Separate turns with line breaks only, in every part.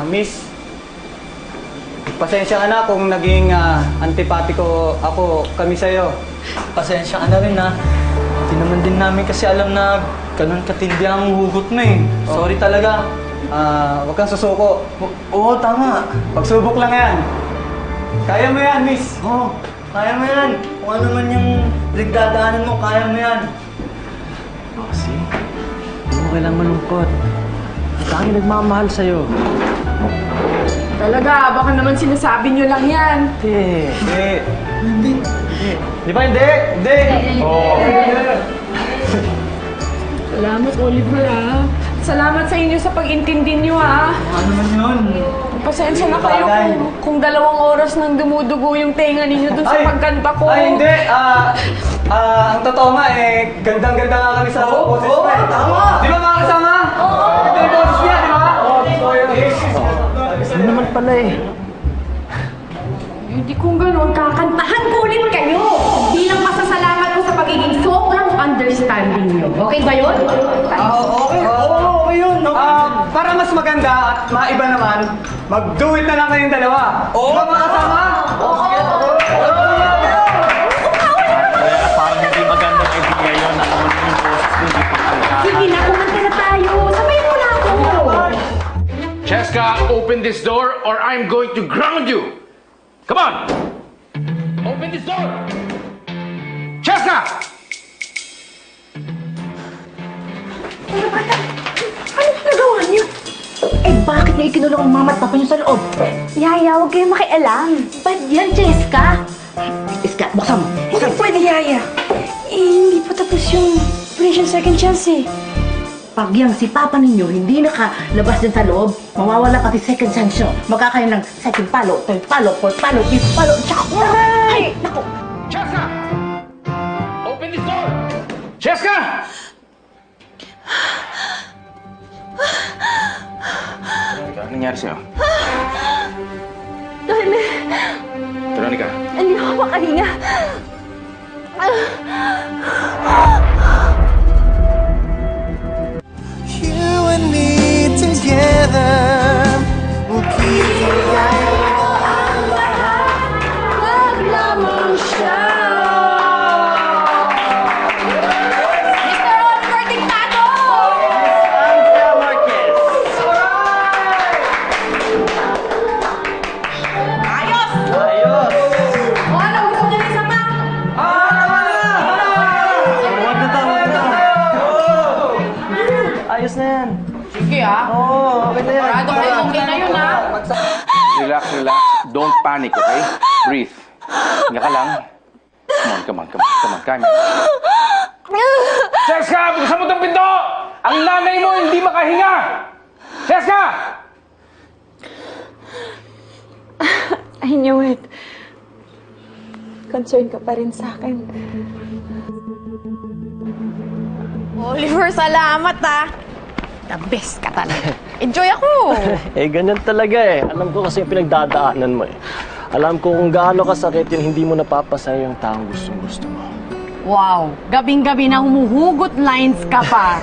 Miss, pasensya ka na kung naging antipatiko kami sa'yo.
Pasensya ka na rin ha. Hindi naman din namin kasi alam na ganun katindi ang hugot mo eh. Sorry talaga.
Huwag kang susuko.
Oo, tama.
Pagsubok lang yan. Kaya mo yan, Miss.
Oo, kaya mo yan. Kung ano man yung pinagdadaanan mo, kaya mo yan.
Kasi, hindi mo kailangang malungkot. Ang tanging nagmamahal sa'yo.
Talaga, baka naman sinasabi nyo lang yan.
Hindi. Di ba hindi? Hindi.
Salamat, Oliver, Salamat sa inyo sa pag-intindi nyo,
Ano man yun?
Pasensya na kayo kung 2 oras nang dumudugo yung tenga ninyo dun sa pagkanta ko.
Ay, hindi. Ang totoo nga gandang-ganda nga kami sa boses mo.
Tama.
Di ba mga kasama? Oo. Ito yung boses niya, di ba? Oo.
Ano naman pala eh.
Hindi kung gano'n, kakantahan ko ulit kayo bilang pasasalamat ko sa pagiging sobrang understanding nyo. Okay ba yun?
Okay. Oo, yun.
Para mas maganda at maiba naman, mag-do it na lang kayong dalawa. Oo. Di ba mga kasama?
Kaya parang hindi magandang idea yun. Alam mo na yung boses ko, hindi pa kaya.
Sige na, kumanta na tayo. Sabay mo na ako.
Cheska, open this door or I'm going to ground you! Come on! Open this door! Cheska!
Ano nagawa niyo?
Bakit niyo ikinulong ang mama at papa niyo sa loob?
Yaya, huwag kayong makialam.
Ba't yan, Jessica? Jessica, buksan mo.
Hindi pwede, Yaya. Hindi pa tapos yung Operation Second Chance eh.
Pag yang si papa ninyo hindi nakalabas din sa loob, mawawala pati second chance nyo. Magkakaroon ng second palo, third palo, fourth palo, fifth palo, tsaka... Ay, naku!
Cheska! Open this door! Cheska! Veronica, anong nangyari sa'yo?
Dahil
Veronica.
hindi ako makahinga.
You and me together will keep
Lamang siya. Mr. Oliver Dictado!
Andrea Marquez!
Ayos!
Ayos!
O anong gusto niyo isa pa?
Huwag na to, huwag na. Ayos na yan.
Sige
Oo, okay na yan.
Parado kayo, okay na yun
Relax, relax. Don't panic, okay? Breathe. Hinga ka lang. Come on. Kaya mo. Cheska! Buksan mo itong pinto! Ang nanay mo hindi makahinga! Cheska!
I knew it. Concerned ka pa rin sa akin.
Oliver, salamat The best ka talaga. Enjoy ako.
Ganyan talaga eh. Alam ko kasi yung pinagdadaanan mo eh. Alam ko kung gaano kasakit yun, hindi mo napapasaya yung taong gusto mo.
Wow, gabing-gabi na humuhugot lines ka pa.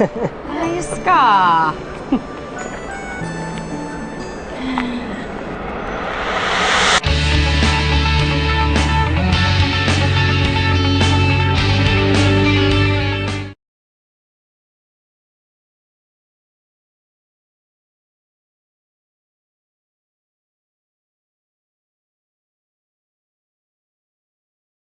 Ayos ka.